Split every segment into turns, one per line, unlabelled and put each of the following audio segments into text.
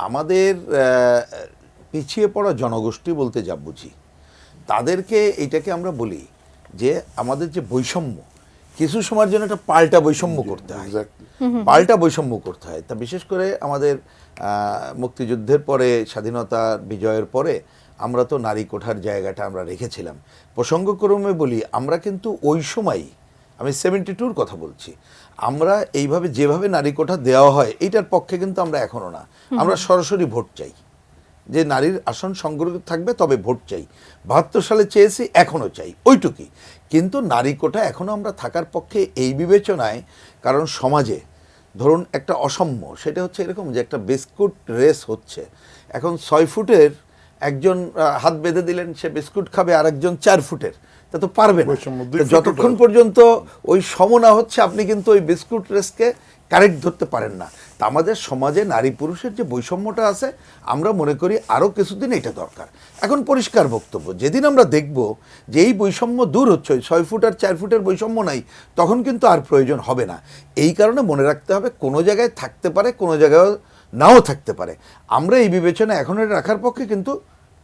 আমাদের পিছিয়ে পড়া জনগোষ্ঠী বলতে যা বুঝি, তাদেরকে এইটাকে আমরা বলি যে আমাদের যে বৈষম্য, কিছু সময়ের জন্য একটা পাল্টা বৈষম্য করতে হয়, পাল্টা বৈষম্য করতে হয়। তা বিশেষ করে আমাদের মুক্তিযুদ্ধের পরে, স্বাধীনতা বিজয়ের পরে আমরা তো নারী কোঠার জায়গাটা আমরা রেখেছিলাম। প্রসঙ্গক্রমে বলি, আমরা কিন্তু ওই সময়, আমি 72-র কথা বলছি, আমরা এইভাবে যেভাবে নারী কোঠা দেওয়া হয় এইটার পক্ষে কিন্তু আমরা এখনো না। আমরা সরাসরি ভোট চাই, যে নারীর আসন সংরক্ষিত থাকবে, তবে ভোট চাই। 72 সালে চেয়েছি, এখনও চাই, ওইটুকুই। কিন্তু নারী কোঠা এখনও আমরা থাকার পক্ষে এই বিবেচনায়, কারণ সমাজে ধরুন একটা অসাম্য, সেটা হচ্ছে এরকম যে একটা বিস্কুট রেস হচ্ছে। এখন 6 ফুটের একজন হাত বেঁধে দিলেন, সে বিস্কুট খাবে, আর একজন 4 ফুটের, তা তো পারবে না। যতক্ষণ পর্যন্ত ওই সম না হচ্ছে, আপনি কিন্তু ওই বিস্কুট রেসকে কারেক্ট ধরতে পারেন না। তা আমাদের সমাজে নারী পুরুষের যে বৈষম্যটা আছে, আমরা মনে করি আরও কিছুদিন এটা দরকার। এখন পরিষ্কার বক্তব্য, যেদিন আমরা দেখব যে এই বৈষম্য দূর হচ্ছে, ওই 6 ফুট আর 4 ফুটের বৈষম্য নাই, তখন কিন্তু আর প্রয়োজন হবে না। এই কারণে মনে রাখতে হবে, কোনো জায়গায় থাকতে পারে, কোনো জায়গায় নাও থাকতে পারে। আমরা এই বিবেচনা এখন রাখার পক্ষে কিন্তু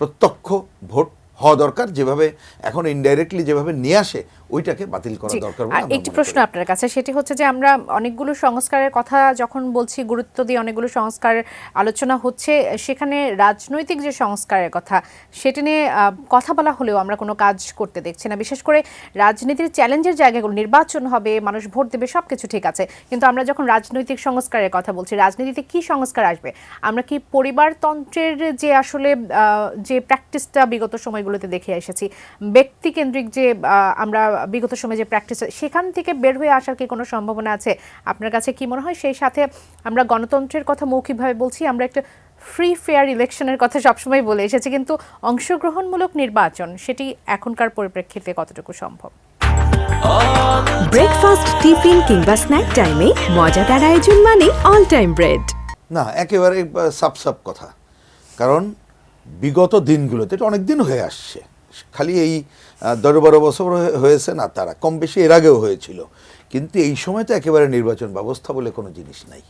প্রত্যক্ষ ভোট হওয়া দরকার, যেভাবে এখন ইনডাইরেক্টলি যেভাবে নিয়ে আসে, ওইটাকে বাতিল করা দরকার।
একটি প্রশ্ন আপনার কাছে, সেটি হচ্ছে যে আমরা অনেকগুলো সংস্কারের কথা যখন বলছি, গুরুত্ব দিয়ে অনেকগুলো সংস্কারের আলোচনা হচ্ছে, সেখানে রাজনৈতিক যে সংস্কারের কথা, সেটি নিয়ে কথা বলা হলেও আমরা কোনো কাজ করতে দেখছি না। বিশেষ করে রাজনীতির চ্যালেঞ্জের জায়গাগুলো, নির্বাচন হবে, মানুষ ভোট দেবে, সব কিছু ঠিক আছে, কিন্তু আমরা যখন রাজনৈতিক সংস্কারের কথা বলছি, রাজনীতিতে কি সংস্কার আসবে? আমরা কি পরিবারতন্ত্রের যে আসলে যে প্র্যাকটিসটা বিগত সময়গুলোতে দেখে এসেছি, ব্যক্তিকেন্দ্রিক যে আমরা বিগত সময়ে যে প্র্যাকটিস, সেখান থেকে বের হয়ে আসার কি কোনো সম্ভাবনা আছে? আপনার কাছে কি মনে হয়? সেই সাথে আমরা গণতন্ত্রের কথা মৌখিকভাবে বলছি, আমরা একটা ফ্রি ফেয়ার ইলেকশনের কথা সবসময় বলে এসেছি, কিন্তু অংশগ্রহণমূলক নির্বাচন, সেটি এখনকার পরিপ্রেক্ষিতে কতটুকু সম্ভব?
ব্রেকফাস্ট, টিফিন কিংবা স্ন্যাক টাইমে মজাদার আয়োজন মানে অল টাইম ব্রেড।
না, একেবারে সাপ কথা। কারণ বিগত দিনগুলোতে, এটা অনেক দিন হয়ে আসছে, খালি এই 10-12 বছর হয়েছে না, তারা কম বেশি এর আগেও হয়েছিল, কিন্তু এই সময় তো একেবারে নির্বাচন ব্যবস্থা বলে কোনো জিনিস নাই।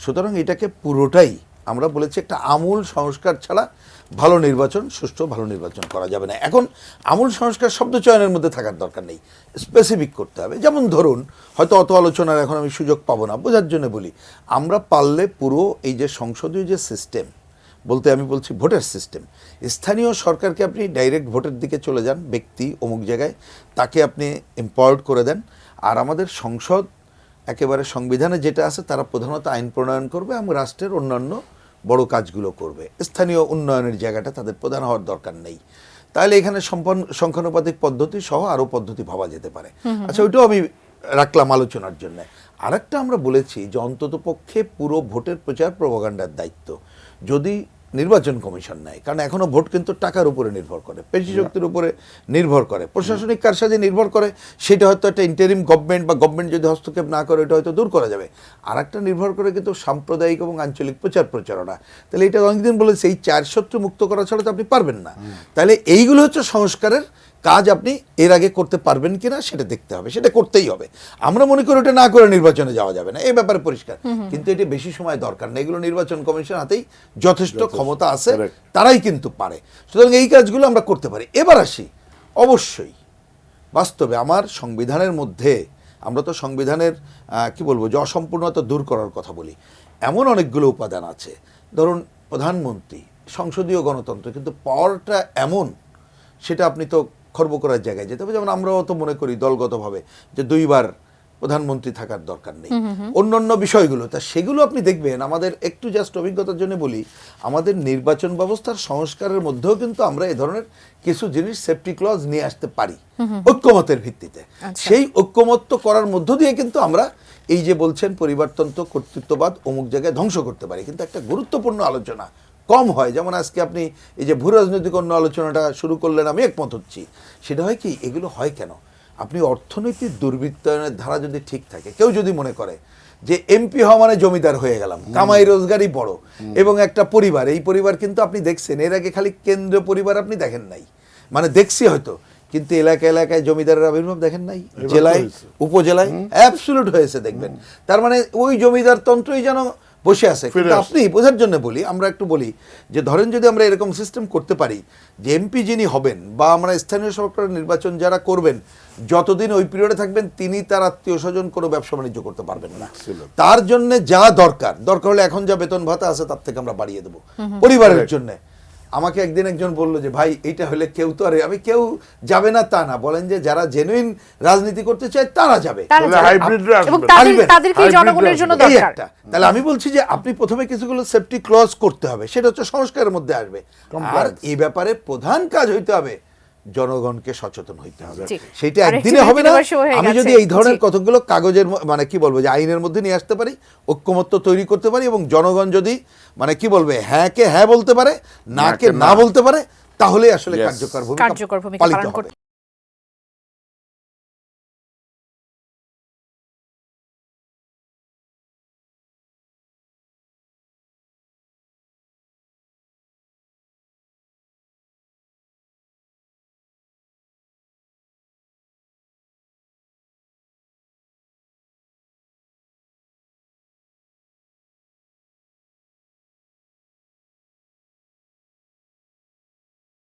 সুতরাং এটাকে পুরোটাই আমরা বলেছি, একটা আমূল সংস্কার ছাড়া ভালো নির্বাচন, সুষ্ঠু ভালো নির্বাচন করা যাবে না। এখন আমূল সংস্কার শব্দ চয়নের মধ্যে থাকার দরকার নেই, স্পেসিফিক করতে হবে। যেমন ধরুন, হয়তো অত আলোচনার এখন আমি সুযোগ পাবো না, বোঝার জন্য বলি, আমরা পারলে পুরো এই যে সংসদীয় যে সিস্টেম, বলতে আমি বলছি ভোটের সিস্টেম, স্থানীয় সরকারকে আপনি ডাইরেক্ট ভোটের দিকে চলে যান, ব্যক্তি অমুক জায়গায়, তাকে আপনি এম্পাওয়ার্ড করে দেন। আর আমাদের সংসদ একেবারে সংবিধানে যেটা আছে, তারা প্রধানত আইন প্রণয়ন করবে এবং রাষ্ট্রের অন্যান্য বড় কাজগুলো করবে। স্থানীয় উন্নয়নের জায়গাটা তাদের প্রধান হওয়ার দরকার নেই। তাহলে এখানে সংখ্যানুপাতিক পদ্ধতি সহ আরও পদ্ধতি ভাবা যেতে পারে। আচ্ছা, ওইটাও আমি রাখলাম আলোচনার জন্য। আরেকটা আমরা বলেছি যে অন্তত পক্ষে পুরো ভোটের প্রচার প্রপাগান্ডার দায়িত্ব যদি নির্বাচন কমিশন নেয়, কারণ এখনও ভোট কিন্তু টাকার উপরে নির্ভর করে, পেশি শক্তির উপরে নির্ভর করে, প্রশাসনিক কারসাজি নির্ভর করে। সেটা হয়তো একটা ইন্টারিম গভর্নমেন্ট বা গভর্নমেন্ট যদি হস্তক্ষেপ না করে, এটা হয়তো দূর করা যাবে। আর একটা নির্ভর করে কিন্তু সাম্প্রদায়িক এবং আঞ্চলিক প্রচারণা। তাহলে এটা অনেকদিন বলেছে, এই 4 শত্রু মুক্ত করা ছাড়া তো আপনি পারবেন না। তাহলে এইগুলো হচ্ছে সংস্কারের কাজ, আপনি এর আগে করতে পারবেন কিনা সেটা দেখতে হবে, সেটা করতেই হবে। আমরা মনে করি ওটা না করে নির্বাচনে যাওয়া যাবে না, এই ব্যাপারে পরিষ্কার, কিন্তু এটি বেশি সময় দরকার না। এগুলো নির্বাচন কমিশন হাতেই যথেষ্ট ক্ষমতা আছে, তারাই কিন্তু পারে। সুতরাং এই কাজগুলো আমরা করতে পারি। এবার আসি, অবশ্যই বাস্তবে আমার সংবিধানের মধ্যে, আমরা তো সংবিধানের কি বলবো, যে অসম্পূর্ণতা দূর করার কথা বলি, এমন অনেকগুলো উপাদান আছে। ধরুন প্রধানমন্ত্রী, সংসদীয় গণতন্ত্র, কিন্তু পাওয়ারটা এমন, সেটা আপনি তো খর্ব করার জায়গায় যেতে হবে। যেমন আমরাও তো মনে করি দলগতভাবে যে 2 বার প্রধানমন্ত্রী থাকার দরকার নেই, অন্যান্য বিষয়গুলো। তা সেগুলো আপনি দেখবেন, আমাদের একটু জাস্ট অভিজ্ঞতার জন্য বলি, আমাদের নির্বাচন ব্যবস্থার সংস্কারের মধ্যেও কিন্তু আমরা এ ধরনের কিছু জিনিস সেফটি ক্লজ নিয়ে আসতে পারি ঐক্যমতের ভিত্তিতে। সেই ঐক্যমত্য করার মধ্য দিয়ে কিন্তু আমরা এই যে বলছেন পরিবারতন্ত্র, কর্তৃত্ববাদ অমুক জায়গায় ধ্বংস করতে পারি। কিন্তু একটা গুরুত্বপূর্ণ আলোচনা কম হয়, যেমন আজকে আপনি এই যে ভূ রাজনৈতিক অন্য আলোচনাটা শুরু করলেন, আমি একমত হচ্ছি। সেটা হয় কি, এগুলো হয় কেন, আপনি অর্থনৈতিক দুর্বৃত্তায়নের ধারা যদি ঠিক থাকে, কেউ যদি মনে করে যে এমপি হওয়া মানে জমিদার হয়ে গেলাম, কামাই রোজগারই বড়, এবং একটা পরিবার, এই পরিবার কিন্তু আপনি দেখছেন, এর আগে খালি কেন্দ্রীয় পরিবার আপনি দেখেন নাই, মানে দেখছি হয়তো, কিন্তু এলাকায় জমিদারের আবির্ভাব দেখেন নাই, জেলায় উপজেলায় অ্যাবসলিউট হয়েছে দেখবেন। তার মানে ওই জমিদার তন্ত্রই যেন বসে আছে।
ফিরে
কিন্তু
আসছে।
আপনি বোঝার জন্য বলি, আমরা একটু বলি যে ধরেন যদি আমরা এরকম সিস্টেম করতে পারি যে এমপি যিনি হবেন বা আমরা স্থানীয় সরকারের নির্বাচন যারা করবেন, যতদিন ওই পিরিয়ডে থাকবেন তিনি তার আত্মীয় স্বজন কোনো ব্যবসা বাণিজ্য করতে পারবেন না। তার জন্য যা দরকার হলে এখন যা বেতন ভাতা আছে তার থেকে আমরা বাড়িয়ে দেবো পরিবারের জন্য। আমাকে একদিন একজন বললো যে ভাই এইটা হলে কেউ তো আরে, আমি কেউ যাবে না তা না, বলেন যে যারা জেনুইন রাজনীতি করতে চায় তারা যাবে।
তারা
তাহলে
যাবে।
হাইব্রিডরা আসবে
এবং
না।
তাদেরকে
Hybrid
জনগণের
আসবে
জন্য
না।
এই
দরকার।
একটা। তাহলে আমি বলছি যে আপনি প্রথমে কিছুগুলো সেফটি ক্লজ করতে হবে, সেটা হচ্ছে সংস্কারের মধ্যে আসবে। আর
Compliance।
এই ব্যাপারে প্রধান কাজ হইতে হবে জনগণকে সচেতন হইতে হবে।
জি।
সেটা
আর
একদিনে
একটু
হবে না।
বিরতি নেওয়ার সময় হয়ে
আমি যদি
গেছে।
এই ধরনের
জি।
কতগুলো কাগজের মানে কি বলবো যে আইনের মধ্যে নিয়ে আসতে পারি, ঐক্যমত্য তৈরি করতে পারি, এবং জনগণ যদি মানে কি বলবে হ্যাঁ কে হ্যাঁ বলতে পারে, না কে না বলতে পারে, তাহলে আসলে
Yes.
কার্যকর
কার্যকর ভূমিকা
পালিত
পালন
হবে।
করতে